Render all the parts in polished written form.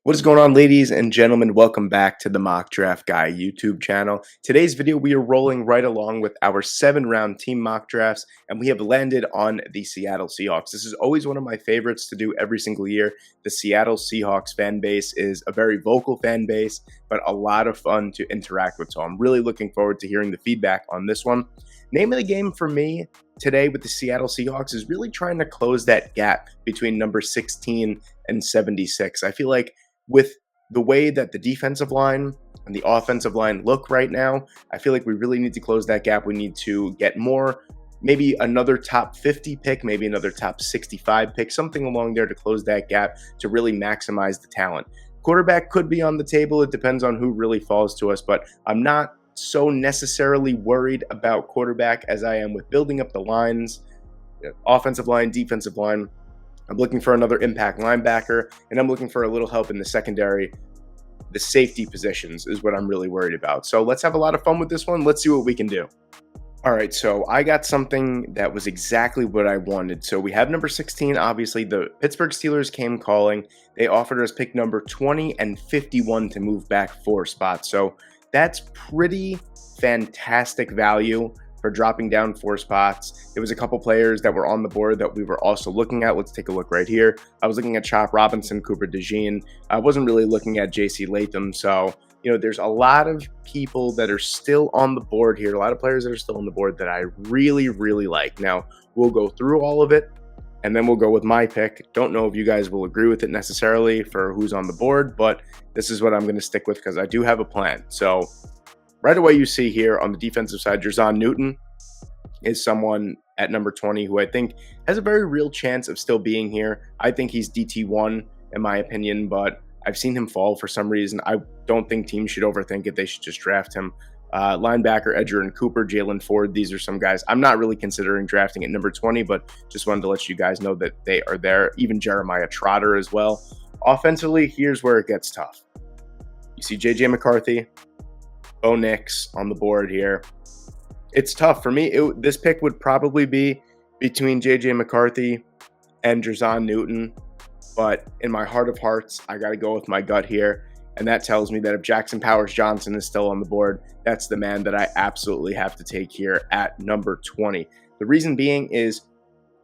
What is going on, ladies and gentlemen? Welcome back to the Mock Draft Guy YouTube channel. Today's video, we are rolling right along with our 7-round team mock drafts, and we have landed on the Seattle Seahawks. This is always one of my favorites to do every single year. The Seattle Seahawks fan base is a very vocal fan base, but a lot of fun to interact with. So I'm really looking forward to hearing the feedback on this one. Name of the game for me today with the Seattle Seahawks is really trying to close that gap between number 16 and 76. I feel like with the way that the defensive line and the offensive line look right now, I feel like we really need to close that gap. We need to get more, maybe another top 50 pick, maybe another top 65 pick, something along there to close that gap to really maximize the talent. Quarterback could be on the table. It depends on who really falls to us, but I'm not so necessarily worried about quarterback as I am with building up the lines, offensive line, defensive line. I'm looking for another impact linebacker, and I'm looking for a little help in the secondary. The safety positions is what I'm really worried about. So let's have a lot of fun with this one. Let's see what we can do. All right, so I got something that was exactly what I wanted. So we have number 16. Obviously, the Pittsburgh Steelers came calling. They offered us pick number 20 and 51 to move back 4 spots. So that's pretty fantastic value for dropping down 4 spots. There was a couple players that were on the board that we were also looking at. Let's take a look right here. I was looking at Chop Robinson, Cooper DeJean. I wasn't really looking at JC Latham. So, there's a lot of people that are still on the board here, a lot of players that are still on the board that I really, really like. Now, we'll go through all of it, and then we'll go with my pick. Don't know if you guys will agree with it necessarily for who's on the board, but this is what I'm going to stick with because I do have a plan. So, right away, you see here on the defensive side, Jerzon Newton is someone at number 20 who I think has a very real chance of still being here. I think he's DT1 in my opinion, but I've seen him fall for some reason. I don't think teams should overthink it. They should just draft him. Linebacker, Edgerrin Cooper, Jalen Ford. These are some guys I'm not really considering drafting at number 20, but just wanted to let you guys know that they are there. Even Jeremiah Trotter as well. Offensively, here's where it gets tough. You see J.J. McCarthy, Bo Nix on the board here. It's tough for me. This pick would probably be between J.J. McCarthy and Jerzon Newton, but in my heart of hearts, I got to go with my gut here, and that tells me that if Jackson Powers-Johnson is still on the board, that's the man that I absolutely have to take here at number 20. The reason being is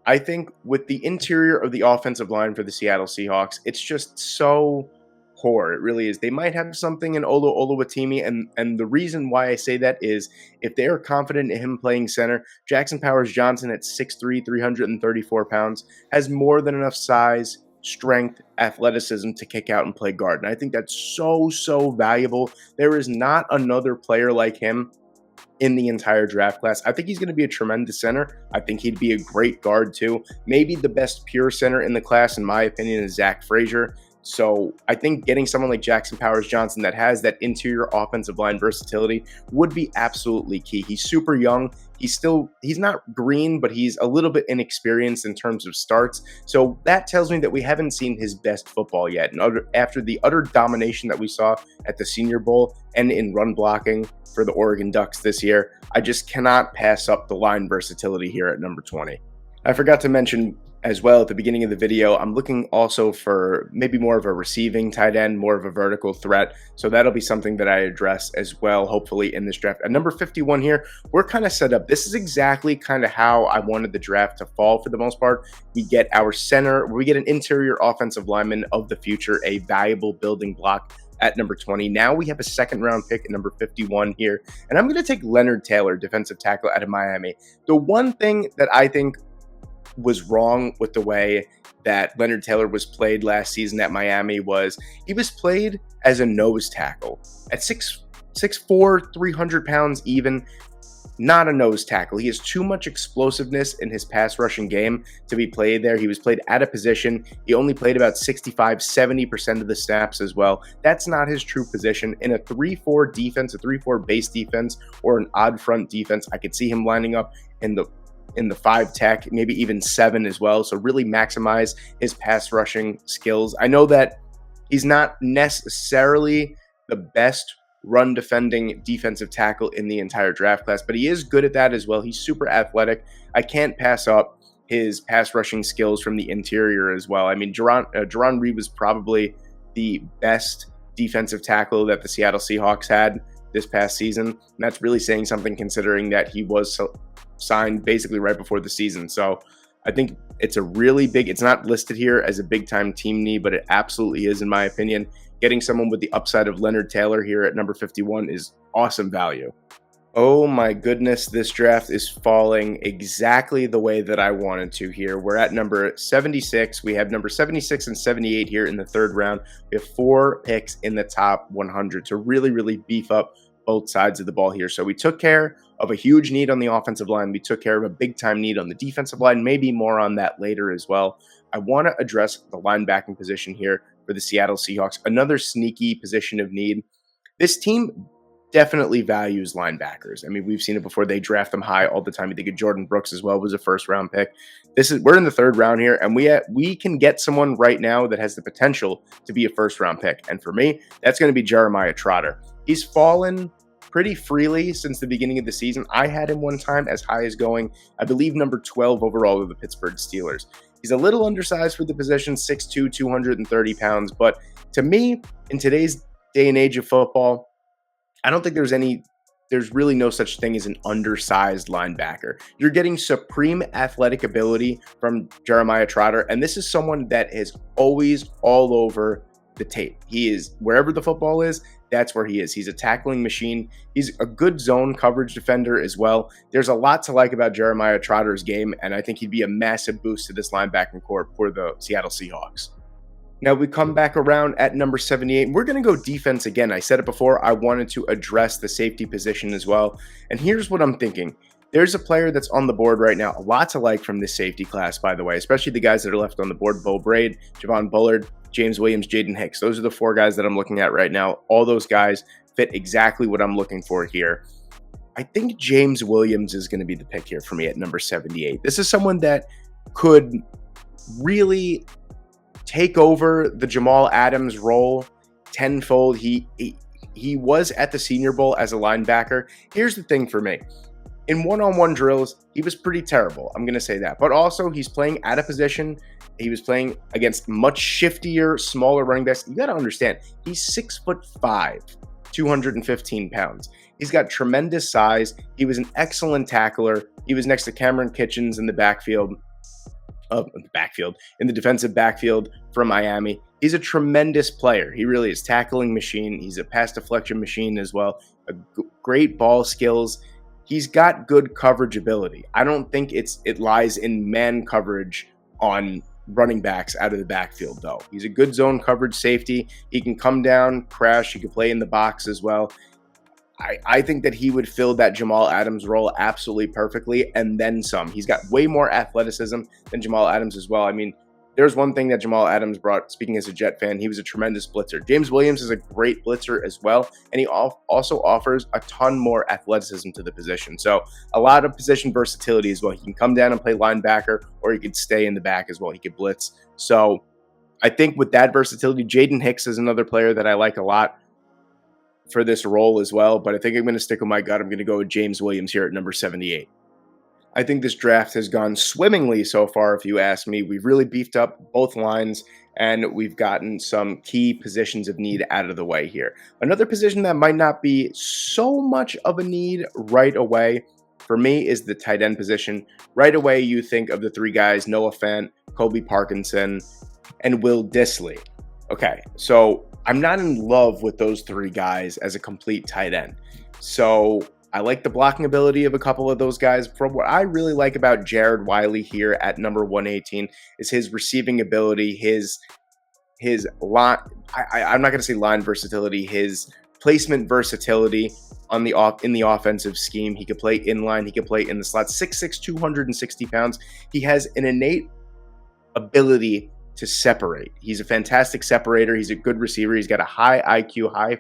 I think with the interior of the offensive line for the Seattle Seahawks, it's just so poor. It really is. They might have something in Olu Oluwatimi, and the reason why I say that is if they are confident in him playing center, Jackson Powers-Johnson at 6'3", 334 pounds, has more than enough size, strength, athleticism to kick out and play guard. And I think that's so valuable. There is not another player like him in the entire draft class. I think he's going to be a tremendous center. I think he'd be a great guard too. Maybe the best pure center in the class, in my opinion, is Zach Frazier. So I think getting someone like Jackson Powers-Johnson that has that interior offensive line versatility would be absolutely key. He's super young. He's not green, but he's a little bit inexperienced in terms of starts. So that tells me that we haven't seen his best football yet. And after the utter domination that we saw at the Senior Bowl and in run blocking for the Oregon Ducks this year, I just cannot pass up the line versatility here at number 20. I forgot to mention as well at the beginning of the video, I'm looking also for maybe more of a receiving tight end, more of a vertical threat. So that'll be something that I address as well, hopefully in this draft. At number 51 here, we're kind of set up. This is exactly kind of how I wanted the draft to fall for the most part. We get our center, we get an interior offensive lineman of the future, a valuable building block at number 20. Now we have a second-round pick at number 51 here. And I'm going to take Leonard Taylor, defensive tackle out of Miami. The one thing that I think was wrong with the way that Leonard Taylor was played last season at Miami was he was played as a nose tackle at 6'4", 300 pounds even, not a nose tackle. He has too much explosiveness in his pass rushing game to be played there. He was played out of position. He only played about 65-70% of the snaps as well. That's not his true position. In a 3-4 defense, a 3-4 base defense, or an odd front defense, I could see him lining up in the 5 tech, maybe even 7 as well. So really maximize his pass rushing skills. I know that he's not necessarily the best run defending defensive tackle in the entire draft class, but he is good at that as well. He's super athletic. I can't pass up his pass rushing skills from the interior as well. I mean, Jerron Reed was probably the best defensive tackle that the Seattle Seahawks had this past season. And that's really saying something considering that he was signed basically right before the season. So I think it's a really big, it's not listed here as a big time team need, but it absolutely is, in my opinion. Getting someone with the upside of Leonard Taylor here at number 51 is awesome value. Oh my goodness, this draft is falling exactly the way that I wanted to here. We're at number 76. We have number 76 and 78 here in the third round. We have 4 picks in the top 100 to really, really beef up both sides of the ball here. So we took care of a huge need on the offensive line. We took care of a big time need on the defensive line, maybe more on that later as well. I want to address the linebacking position here for the Seattle Seahawks, another sneaky position of need. This team definitely values linebackers. I mean, we've seen it before. They draft them high all the time. You think of Jordan Brooks as well, was a first round pick. We're in the third round here, and we can get someone right now that has the potential to be a first round pick. And for me, that's going to be Jeremiah Trotter. He's fallen pretty freely since the beginning of the season. I had him one time as high as going, I believe, number 12 overall with the Pittsburgh Steelers. He's a little undersized for the position, 6'2", 230 pounds. But to me, in today's day and age of football, I don't think there's really no such thing as an undersized linebacker. You're getting supreme athletic ability from Jeremiah Trotter, and this is someone that is always all over the tape. He is, wherever the football is, that's where he is. He's a tackling machine. He's a good zone coverage defender as well. There's a lot to like about Jeremiah Trotter's game, and I think he'd be a massive boost to this linebacking core for the Seattle Seahawks. Now we come back around at number 78. We're going to go defense again. I said it before. I wanted to address the safety position as well. And here's what I'm thinking. There's a player that's on the board right now. A lot to like from this safety class, by the way, especially the guys that are left on the board. Bo Braid, Javon Bullard, James Williams, Jaden Hicks. Those are the 4 guys that I'm looking at right now. All those guys fit exactly what I'm looking for here. I think James Williams is going to be the pick here for me at number 78. This is someone that could really take over the Jamal Adams role tenfold. He was at the Senior Bowl as a linebacker. Here's the thing for me. In one-on-one drills, he was pretty terrible. I'm going to say that. But also, he's playing out of position. He was playing against much shiftier, smaller running backs. You got to understand, he's 6'5", 215 pounds. He's got tremendous size. He was an excellent tackler. He was next to Cameron Kitchens in the in the defensive backfield from Miami. He's a tremendous player. He really is. Tackling machine. He's a pass deflection machine as well. Great ball skills. He's got good coverage ability. I don't think it lies in man coverage on running backs out of the backfield, though. He's a good zone coverage safety. He can come down, crash. He can play in the box as well. I think that he would fill that Jamal Adams role absolutely perfectly, and then some. He's got way more athleticism than Jamal Adams as well. I mean, there's one thing that Jamal Adams brought, speaking as a Jet fan, he was a tremendous blitzer. James Williams is a great blitzer as well, and he also offers a ton more athleticism to the position. So a lot of position versatility as well. He can come down and play linebacker, or he could stay in the back as well. He could blitz. So I think with that versatility, Jaden Hicks is another player that I like a lot for this role as well, but I think I'm going to stick with my gut. I'm going to go with James Williams here at number 78. I think this draft has gone swimmingly so far, if you ask me. We've really beefed up both lines, and we've gotten some key positions of need out of the way here. Another position that might not be so much of a need right away for me is the tight end position. Right away, you think of the 3 guys, Noah Fant, Kobe Parkinson, and Will Dissly. Okay, so I'm not in love with those 3 guys as a complete tight end. So I like the blocking ability of a couple of those guys. From what I really like about Jared Wiley here at number 118 is his receiving ability, his line. I'm not going to say line versatility, his placement versatility in the offensive scheme. He could play inline, he could play in the slot. 6'6", 260 pounds. He has an innate ability to separate. He's a fantastic separator. He's a good receiver. He's got a high IQ, high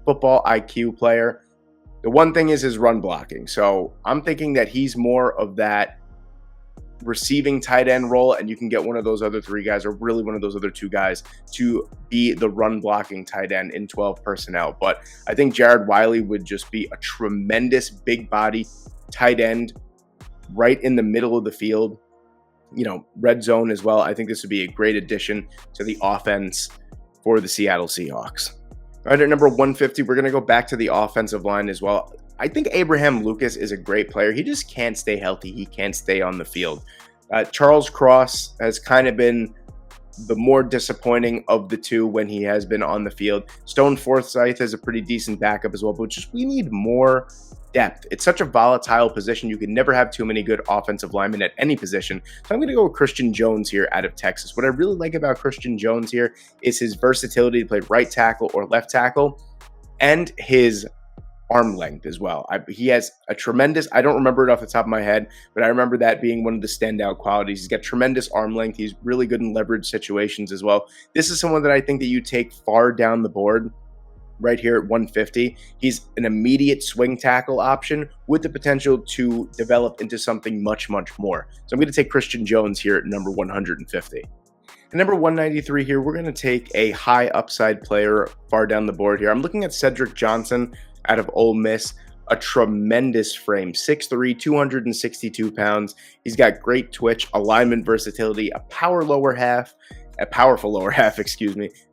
football IQ player. The one thing is his run blocking. So I'm thinking that he's more of that receiving tight end role, and you can get one of those other 3 guys, or really one of those other 2 guys, to be the run blocking tight end in 12 personnel. But I think Jared Wiley would just be a tremendous big body tight end right in the middle of the field. You know, red zone as well. I think this would be a great addition to the offense. for the Seattle Seahawks. All right, at number 150, we're going to go back to the offensive line as well. I think Abraham Lucas is a great player. He just can't stay healthy. He can't stay on the field. Charles Cross has kind of been the more disappointing of the two when he has been on the field. Stone Forsythe is a pretty decent backup as well, but just we need more depth. It's such a volatile position. You can never have too many good offensive linemen at any position. So I'm going to go with Christian Jones here out of Texas. What I really like about Christian Jones here is his versatility to play right tackle or left tackle and his arm length as well. He has a tremendous, I don't remember it off the top of my head, but I remember that being one of the standout qualities. He's got tremendous arm length. He's really good in leverage situations as well. This is someone that I think that you take far down the board right here at 150. He's an immediate swing tackle option with the potential to develop into something much, much more. So I'm going to take Christian Jones here at number 150. At number 193 here, we're going to take a high upside player far down the board here. I'm looking at Cedric Johnson out of Ole Miss, a tremendous frame, 6'3", 262 pounds. He's got great twitch, alignment versatility, a powerful lower half,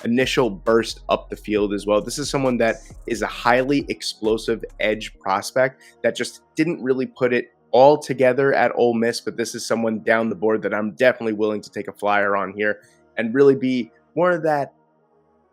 initial burst up the field as well. This is someone that is a highly explosive edge prospect that just didn't really put it all together at Ole Miss, but this is someone down the board that I'm definitely willing to take a flyer on here and really be more of that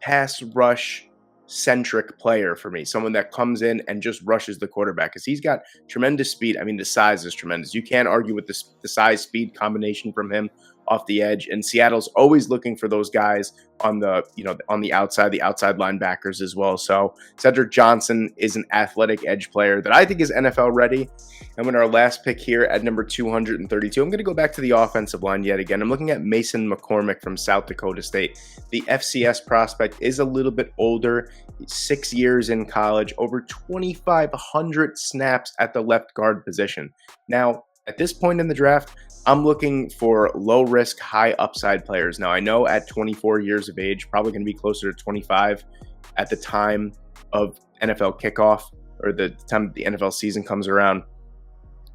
pass rush centric player for me, someone that comes in and just rushes the quarterback because he's got tremendous speed. I mean, the size is tremendous. You can't argue with the size speed combination from him off the edge, and Seattle's always looking for those guys on the outside linebackers as well. So Cedric Johnson is an athletic edge player that I think is NFL ready. And with our last pick here at number 232, I'm going to go back to the offensive line yet again. I'm looking at Mason McCormick from South Dakota State. The FCS prospect is a little bit older. He's 6 years in college, over 2,500 snaps at the left guard position. Now, at this point in the draft, I'm looking for low-risk, high-upside players. Now, I know at 24 years of age, probably going to be closer to 25 at the time of NFL kickoff or the time the NFL season comes around.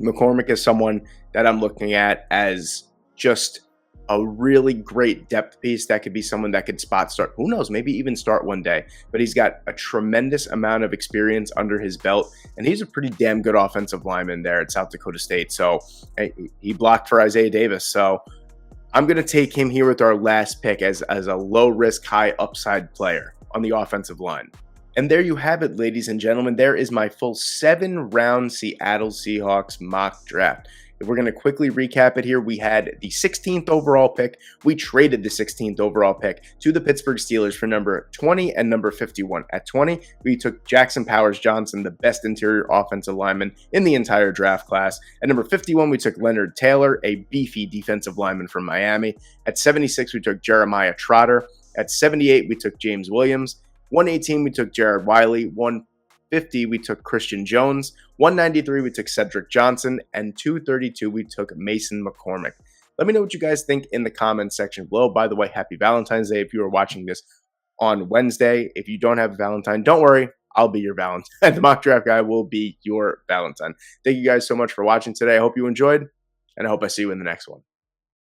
McCormick is someone that I'm looking at as just a really great depth piece that could be someone that could spot start. Who knows, maybe even start one day. But he's got a tremendous amount of experience under his belt, and he's a pretty damn good offensive lineman there at South Dakota State. So he blocked for Isaiah Davis. So I'm going to take him here with our last pick as a low-risk, high-upside player on the offensive line. And there you have it, ladies and gentlemen. There is my full 7-round Seattle Seahawks mock draft. If we're going to quickly recap it here, we had the 16th overall pick. We traded the 16th overall pick to the Pittsburgh Steelers for number 20 and number 51. At 20, we took Jackson Powers-Johnson, the best interior offensive lineman in the entire draft class. At number 51, we took Leonard Taylor, a beefy defensive lineman from Miami. At 76, we took Jeremiah Trotter. At 78, we took James Williams. 118, we took Jared Wiley. 150, we took Christian Jones. 193, we took Cedric Johnson. And 232, we took Mason McCormick. Let me know what you guys think in the comments section below. By the way, happy Valentine's Day if you are watching this on Wednesday. If you don't have a Valentine, don't worry. I'll be your Valentine. The mock draft guy will be your Valentine. Thank you guys so much for watching today. I hope you enjoyed, and I hope I see you in the next one.